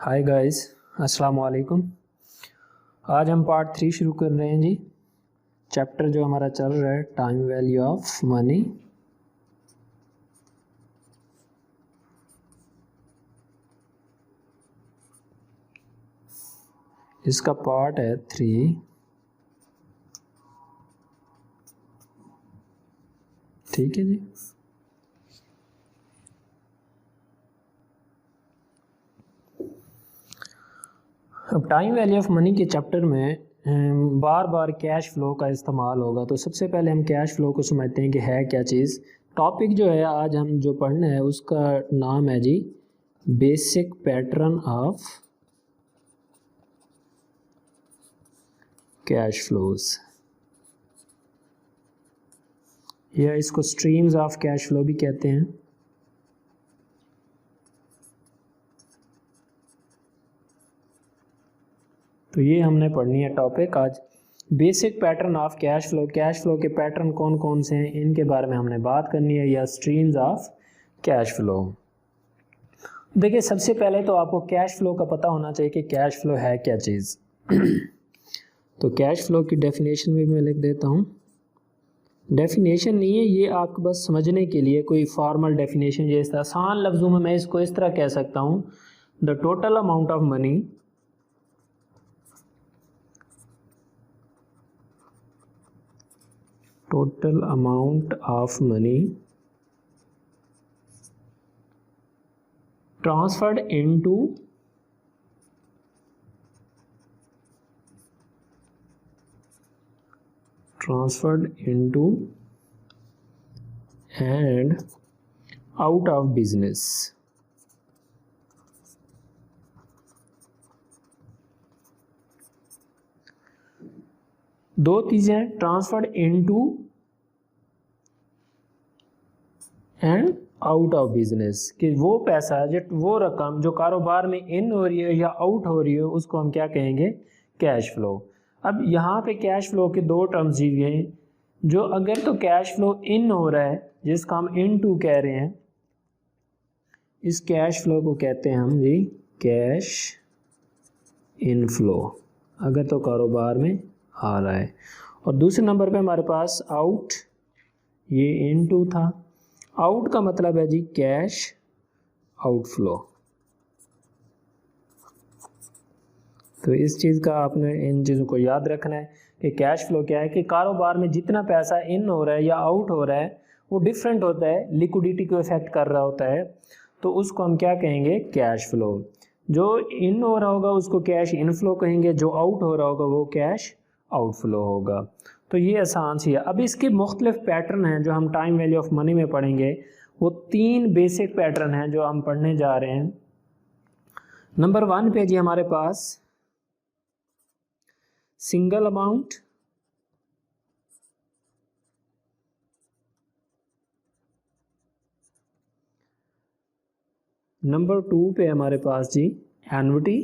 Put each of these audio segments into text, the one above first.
Hi guys, अस्सलाम वालेकुम। आज हम पार्ट 3 शुरू कर रहे हैं जी। चैप्टर जो हमारा चल रहा है टाइम वैल्यू ऑफ मनी। इसका पार्ट है 3। ठीक है जी। अब टाइम वैल्यू ऑफ मनी के चैप्टर में बार बार कैश फ्लो का इस्तेमाल होगा, तो सबसे पहले हम कैश फ्लो को समझते हैं कि है क्या चीज़। टॉपिक जो है आज हम जो पढ़ना है उसका नाम है जी basic pattern of cash flows, या इसको स्ट्रीम्स ऑफ कैश फ्लो भी कहते हैं। तो ये हमने पढ़नी है टॉपिक आज, basic pattern of cash flow. Cash flow के पैटर्न कौन कौन से हैं इनके बारे में हमने बात करनी है, या स्ट्रीम्स ऑफ कैश फ्लो। देखिए, सबसे पहले तो आपको कैश फ्लो का पता होना चाहिए कि कैश फ्लो है क्या चीज़। तो कैश फ्लो की डेफिनेशन भी मैं लिख देता हूँ। डेफिनेशन नहीं है ये, आपको बस समझने के लिए कोई फॉर्मल डेफिनेशन। ये इस आसान लफ्ज़ों में मैं इसको इस तरह कह सकता हूँ, the total amount of money transferred into and out of business। दो चीजें, transferred into and out of business, कि वो पैसा वो रकम जो कारोबार में इन हो रही है या आउट हो रही है उसको हम क्या कहेंगे, कैश फ्लो। अब यहाँ पे कैश फ्लो के दो टर्म्स दी गए हैं। जो अगर तो कैश फ्लो इन हो रहा है जिसका हम इन टू कह रहे हैं, इस कैश फ्लो को कहते हैं हम जी कैश इनफ्लो, अगर तो कारोबार में आ रहा है। और दूसरे नंबर पे हमारे पास आउट, ये इनटू था। आउट का मतलब है जी कैश आउटफ्लो। तो इस चीज़ का आपने इन चीज़ों को याद रखना है कि कैश फ्लो क्या है, कि कारोबार में जितना पैसा इन हो रहा है या आउट हो रहा है वो डिफरेंट होता है, लिक्विडिटी को इफेक्ट कर रहा होता है, तो उसको हम क्या कहेंगे, कैश फ्लो। जो इन हो रहा होगा उसको कैश इनफ्लो कहेंगे, जो आउट हो रहा होगा वो कैश आउटफ्लो होगा। तो ये आसान सी है। अब इसके मुख्तलिफ पैटर्न हैं जो हम टाइम वैल्यू ऑफ मनी में पढ़ेंगे। वो 3 बेसिक पैटर्न हैं जो हम पढ़ने जा रहे हैं। नंबर 1 पे जी हमारे पास सिंगल अमाउंट, नंबर 2 पे हमारे पास जी एन्युटी,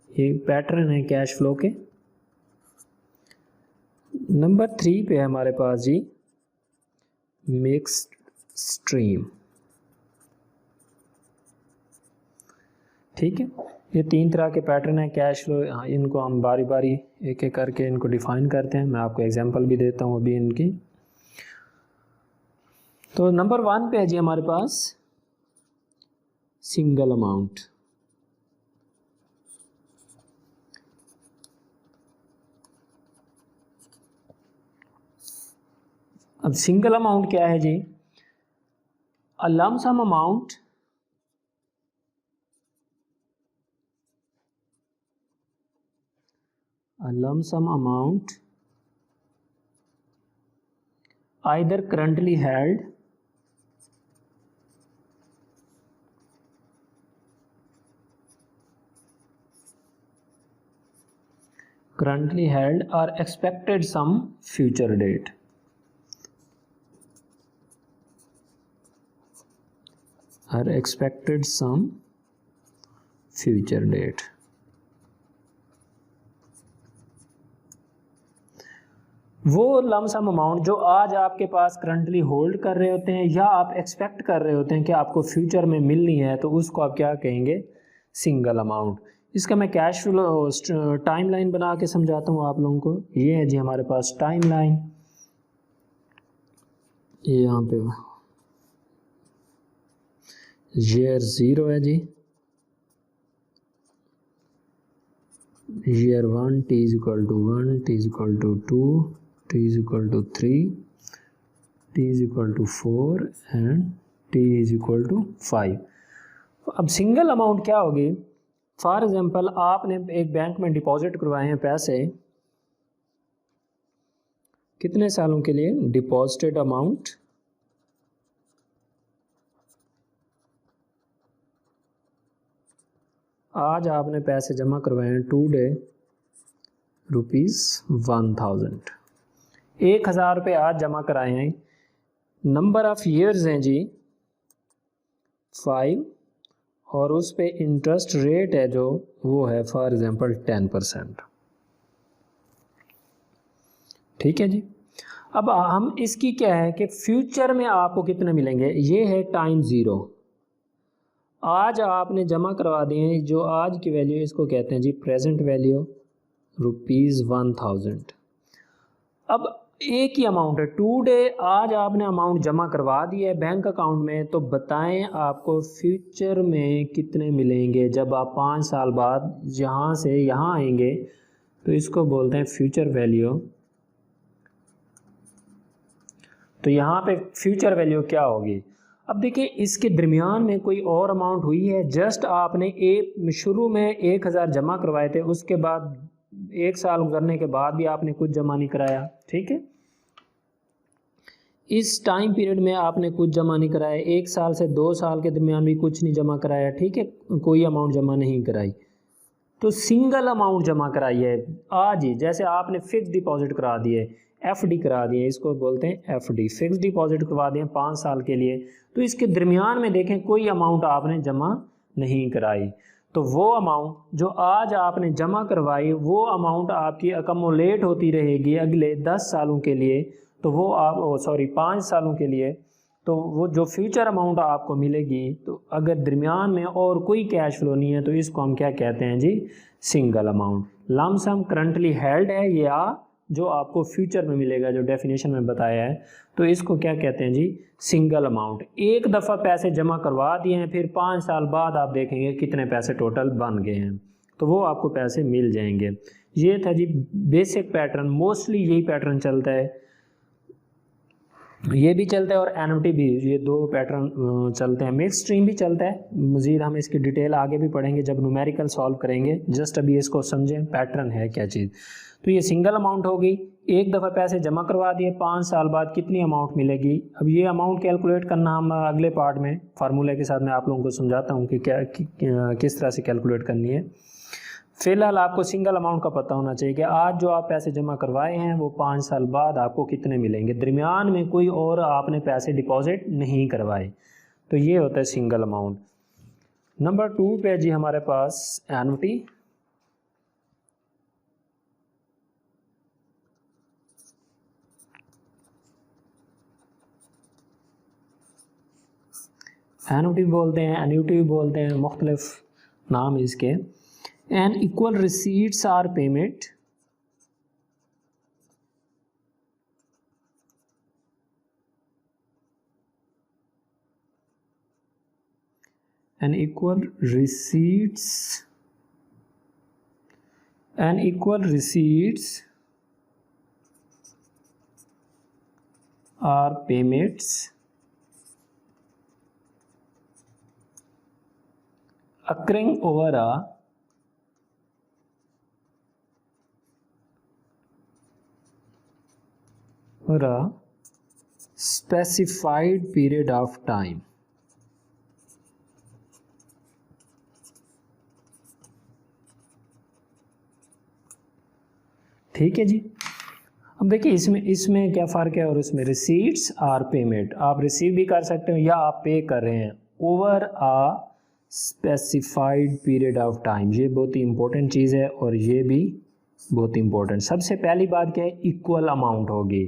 ये पैटर्न है कैश फ्लो के। नंबर 3 पे हमारे पास जी मिक्स्ड स्ट्रीम। ठीक है, ये 3 तरह के पैटर्न है कैश फ्लो। इनको हम बारी बारी एक एक करके इनको डिफाइन करते हैं। मैं आपको एग्जांपल भी देता हूँ अभी इनकी। तो नंबर 1 पे है जी हमारे पास सिंगल अमाउंट। अब सिंगल अमाउंट क्या है जी, a lump sum amount either currently held or expected some future date। वो लम सम अमाउंट जो आज आपके पास करंटली होल्ड कर रहे होते हैं या आप एक्सपेक्ट कर रहे होते हैं कि आपको फ्यूचर में मिलनी है, तो उसको आप क्या कहेंगे, सिंगल अमाउंट। इसका मैं कैश फ्लो टाइम लाइन बना के समझाता हूँ आप लोगों को। ये है जी हमारे पास टाइम लाइन, ये यहाँ पे ईयर 0 है जी, year 1 t is equal to 1, t is equal to 2, t is equal to 3, t is equal to 4 and t is equal to 5। अब सिंगल अमाउंट क्या होगी? फॉर एग्जांपल आपने एक बैंक में डिपॉजिट करवाए हैं पैसे, कितने सालों के लिए? डिपॉजिटेड अमाउंट आज आपने पैसे जमा करवाए हैं टुडे ₹1000, 1000 रुपये आज जमा कराए हैं। नंबर ऑफ ईयर्स हैं जी 5, और उस पे इंटरेस्ट रेट है जो वो है फॉर एग्जांपल 10%। ठीक है जी। अब हम इसकी क्या है कि फ्यूचर में आपको कितने मिलेंगे, ये है टाइम 0। आज आपने जमा करवा दिए हैं, जो आज की वैल्यू इसको कहते हैं जी प्रेजेंट वैल्यू ₹1000। अब एक ही अमाउंट है टुडे, आज आपने अमाउंट जमा करवा दिया है बैंक अकाउंट में, तो बताएं आपको फ्यूचर में कितने मिलेंगे जब आप 5 साल बाद यहाँ से यहाँ आएंगे। तो इसको बोलते हैं फ्यूचर वैल्यू। तो यहाँ पे फ्यूचर वैल्यू क्या होगी? अब देखिए इसके दरमियान में कोई और अमाउंट हुई है, जस्ट आपने शुरू में 1000 जमा करवाए थे, उसके बाद 1 साल गुजरने के बाद भी आपने कुछ जमा नहीं कराया। ठीक है, इस टाइम पीरियड में आपने कुछ जमा नहीं कराया, 1 साल से 2 साल के दरमियान भी कुछ नहीं जमा कराया। ठीक है, कोई अमाउंट जमा नहीं कराई, तो सिंगल अमाउंट जमा कराई है आज ही। जैसे आपने फिक्स डिपॉजिट करा दिए, एफडी करा दिए, इसको बोलते हैं एफडी, फिक्स डिपॉजिट करवा दिए 5 साल के लिए। तो इसके दरमियान में देखें कोई अमाउंट आपने जमा नहीं कराई, तो वो अमाउंट जो आज आपने जमा करवाई वो अमाउंट आपकी अकमुलेट होती रहेगी अगले 10 सालों के लिए। तो वो आप 5 सालों के लिए, तो वो जो फ्यूचर अमाउंट आपको मिलेगी, तो अगर दरमियान में और कोई कैश फ्लो नहीं है तो इसको हम क्या कहते हैं जी? Single amount. Lump sum currently held है या जो आपको फ्यूचर में मिलेगा, जो डेफिनेशन में बताया है, तो इसको क्या कहते हैं जी? Single amount. एक दफ़ा पैसे जमा करवा दिए हैं, फिर 5 साल बाद आप देखेंगे कितने पैसे टोटल बन गए हैं, तो वो आपको पैसे मिल जाएंगे। ये था जी बेसिक पैटर्न, मोस्टली यही पैटर्न चलता है, ये भी चलता है और एनएमटी भी, ये 2 पैटर्न चलते हैं। मिक्स स्ट्रीम भी चलता है, मज़ीद हम इसकी डिटेल आगे भी पढ़ेंगे जब न्यूमेरिकल सॉल्व करेंगे। जस्ट अभी इसको समझें पैटर्न है क्या चीज़। तो ये सिंगल अमाउंट होगी, एक दफ़ा पैसे जमा करवा दिए, 5 साल बाद कितनी अमाउंट मिलेगी। अब ये अमाउंट कैलकुलेट करना हम अगले पार्ट में फार्मूले के साथ मैं आप लोगों को समझाता हूँ कि किस तरह से कैलकुलेट करनी है। फिलहाल आपको सिंगल अमाउंट का पता होना चाहिए कि आज जो आप पैसे जमा करवाए हैं वो 5 साल बाद आपको कितने मिलेंगे, दरमियान में कोई और आपने पैसे डिपॉजिट नहीं करवाए। तो ये होता है सिंगल अमाउंट। नंबर 2 पे जी हमारे पास एन्युटी। एन्युटी बोलते हैं, एन्युटी भी बोलते हैं, मुख्तलिफ नाम इसके। And equal receipts or payment and equal receipts are payments occurring over a specified period of time। ठीक है जी। अब देखिए इसमें क्या फ़र्क है और इसमें रिसीट्स आर पेमेंट, आप रिसीव भी कर सकते हो या आप पे कर रहे हैं over a specified period of time. ये बहुत ही इंपॉर्टेंट चीज़ है और ये भी बहुत इंपॉर्टेंट। सबसे पहली बात क्या है, इक्वल अमाउंट होगी,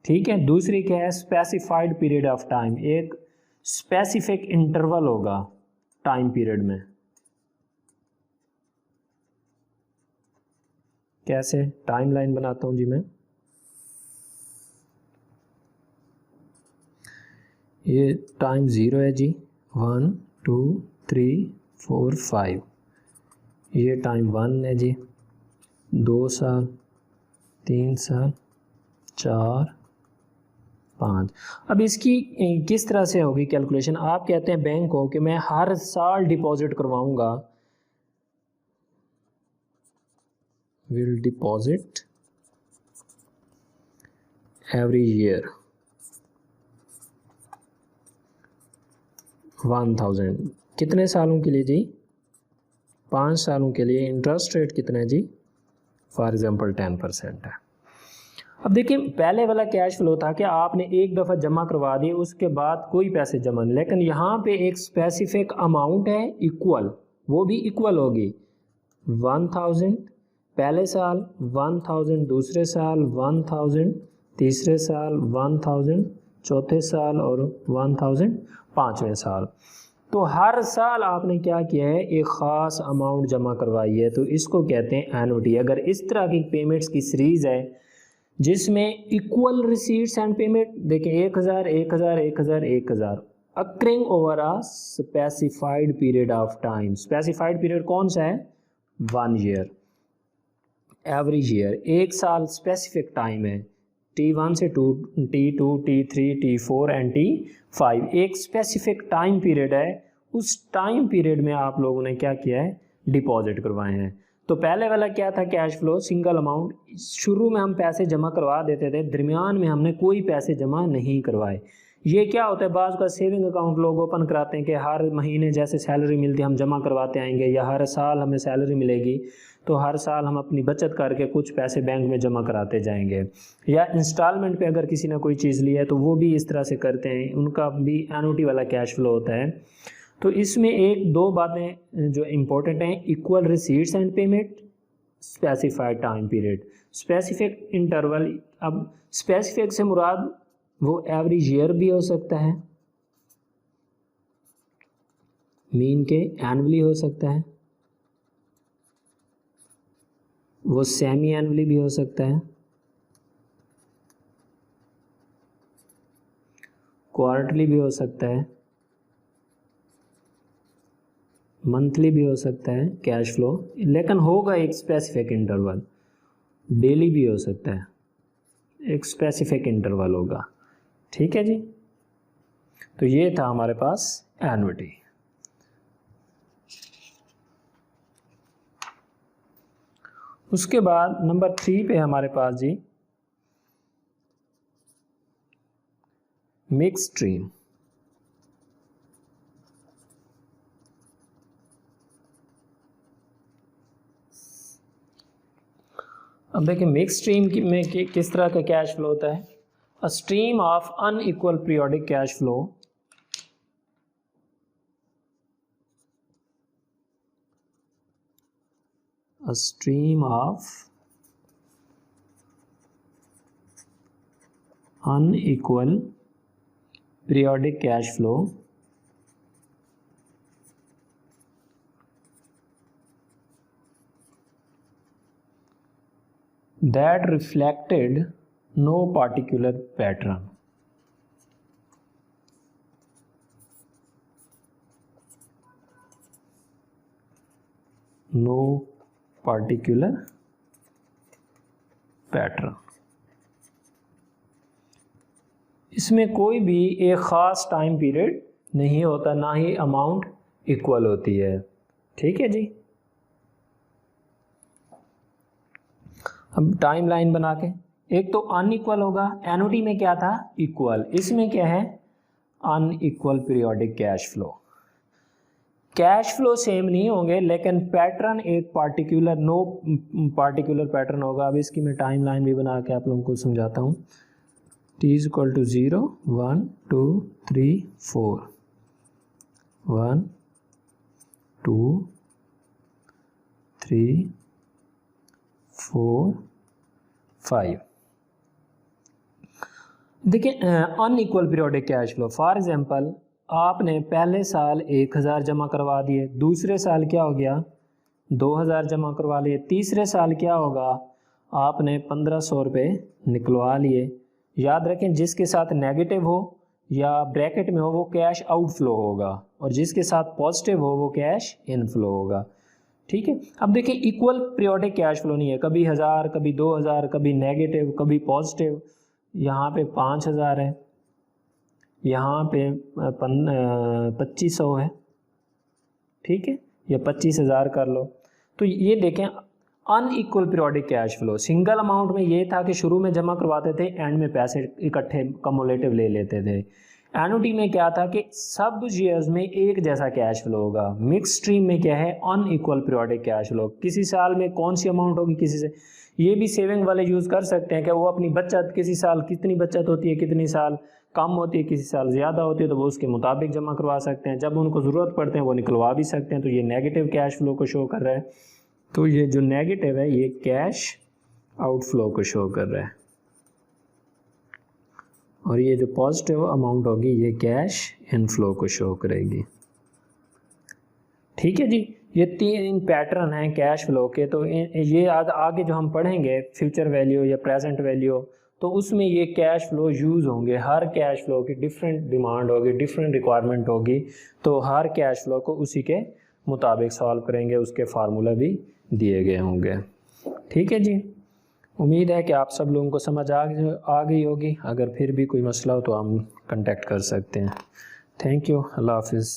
ठीक है। दूसरी क्या है, स्पेसिफाइड पीरियड ऑफ टाइम, एक स्पेसिफिक इंटरवल होगा टाइम पीरियड में। कैसे? टाइम लाइन बनाता हूँ जी मैं। ये टाइम 0 है जी, 1 2 3 4 5। ये टाइम 1 है जी, 2 साल, 3 साल, 4 5। अब इसकी किस तरह से होगी कैलकुलेशन? आप कहते हैं बैंक को कि मैं हर साल डिपॉजिट करवाऊंगा, विल डिपॉजिट एवरी ईयर 1000। कितने सालों के लिए जी? 5 सालों के लिए। इंटरेस्ट रेट कितना है जी? फॉर एग्जांपल 10% है। अब देखिए, पहले वाला कैश फ्लो था कि आपने एक दफ़ा जमा करवा दी, उसके बाद कोई पैसे जमा नहीं, लेकिन यहाँ पे एक स्पेसिफिक अमाउंट है इक्वल, वो भी इक्वल होगी। 1000 पहले साल, 1000 दूसरे साल, 1000 तीसरे साल, 1000 चौथे साल और 1000 पाँचवें साल। तो हर साल आपने क्या किया है, एक ख़ास अमाउंट जमा करवाई है, तो इसको कहते हैं एनुटी। अगर इस तरह की पेमेंट्स की सीरीज़ है जिसमें इक्वल रिसीट्स एंड पेमेंट, देखें 1000 1000 1000 1000 occurring over a specified period of time. Specified period कौन सा है? 1 ईयर। एवरेज ईयर, एक साल स्पेसिफिक टाइम है, T1 से T2 T3 T4 and T5 एक स्पेसिफिक टाइम पीरियड है। उस टाइम पीरियड में आप लोगों ने क्या किया है? डिपॉजिट करवाए हैं। तो पहले वाला क्या था कैश फ्लो? सिंगल अमाउंट, शुरू में हम पैसे जमा करवा देते थे, दरमियान में हमने कोई पैसे जमा नहीं करवाए। ये क्या होता है, बाज़ का सेविंग अकाउंट लोग ओपन कराते हैं कि हर महीने जैसे सैलरी मिलती है हम जमा करवाते आएंगे, या हर साल हमें सैलरी मिलेगी तो हर साल हम अपनी बचत करके कुछ पैसे बैंक में जमा कराते जाएंगे, या इंस्टॉलमेंट पे अगर किसी ने कोई चीज़ ली है तो वो भी इस तरह से करते हैं, उनका भी एनुटी वाला कैश फ्लो होता है। तो इसमें एक दो बातें जो इम्पोर्टेंट हैं, equal receipts and payment, specified time period, specific interval. अब स्पेसिफिक से मुराद वो एवरेज ईयर भी हो सकता है, मीन के एनुअली हो सकता है, वो सेमी एनुअली भी हो सकता है, क्वार्टरली भी हो सकता है, मंथली भी हो सकता है कैश फ्लो, लेकिन होगा एक स्पेसिफिक इंटरवल। डेली भी हो सकता है, एक स्पेसिफिक इंटरवल होगा। ठीक है जी। तो ये था हमारे पास एनुटी। उसके बाद नंबर 3 पे हमारे पास जी मिक्स स्ट्रीम। अब देखिए मिक्स स्ट्रीम में किस तरह का कैश फ्लो होता है। A stream of unequal periodic cash flow a stream of unequal periodic cash flow that reflected no particular pattern. No particular pattern. इसमें कोई भी एक ख़ास टाइम पीरियड नहीं होता, ना ही अमाउंट इक्वल होती है। ठीक है जी। अब टाइम लाइन बना के, एक तो अनइक्वल होगा, एनुटी में क्या था? इक्वल। इसमें क्या है? Unequal periodic cash flow. Cash flow same नहीं होंगे लेकिन पैटर्न एक पार्टिकुलर, नो पार्टिकुलर पैटर्न होगा। अब इसकी मैं टाइम लाइन भी बना के आप लोगों को समझाता हूँ। T = 0 1 2 3 4 1 2 3 4 5। देखिए unequal periodic cash flow, for example आपने पहले साल 1000 जमा करवा दिए, दूसरे साल क्या हो गया? 2000 जमा करवा लिए, तीसरे साल क्या होगा? आपने 1500 रुपये निकलवा लिए। याद रखें जिसके साथ नेगेटिव हो या ब्रैकेट में हो वो कैश आउटफ्लो होगा, और जिसके साथ पॉजिटिव हो वो कैश इनफ्लो होगा। ठीक है, अब देखिए इक्वल पीरियोडिक कैश फ्लो नहीं है, कभी 1000, कभी 2000, कभी नेगेटिव, कभी पॉजिटिव। यहाँ पे 5000 है, यहाँ पे 2500 है, ठीक है, या 25000 कर लो। तो ये देखें unequal periodic cash flow. Single amount में ये था कि शुरू में जमा करवाते थे, एंड में पैसे इकट्ठे कम्युलेटिव ले लेते थे। एनुटी में क्या था कि सब ईयर्स में एक जैसा कैश फ्लो होगा। मिक्स स्ट्रीम में क्या है, अनइक्वल पीरियोडिक कैश फ्लो। किसी साल में कौन सी अमाउंट होगी, किसी से ये भी सेविंग वाले यूज़ कर सकते हैं कि वो अपनी बचत किसी साल कितनी बचत होती है, कितनी साल कम होती है, किसी साल ज़्यादा होती है, तो वो उसके मुताबिक जमा करवा सकते हैं। जब उनको ज़रूरत पड़ते हैं वो निकलवा भी सकते हैं। तो ये नेगेटिव कैश फ्लो को शो कर रहा है। तो ये जो नेगेटिव है ये कैश आउटफ्लो को शो कर रहा है, और ये जो पॉजिटिव अमाउंट होगी ये कैश इनफ्लो को शो करेगी। ठीक है जी, ये 3 पैटर्न हैं कैश फ्लो के। तो ये आगे जो हम पढ़ेंगे फ्यूचर वैल्यू या प्रेजेंट वैल्यू, तो उसमें ये कैश फ्लो यूज़ होंगे। हर कैश फ्लो की डिफरेंट डिमांड होगी, डिफरेंट रिक्वायरमेंट होगी, तो हर कैश फ्लो को उसी के मुताबिक सॉल्व करेंगे, उसके फार्मूला भी दिए गए होंगे। ठीक है जी, उम्मीद है कि आप सब लोगों को समझ आ गई होगी। अगर फिर भी कोई मसला हो तो हम कांटेक्ट कर सकते हैं। थैंक यू, अल्लाह हाफिज़।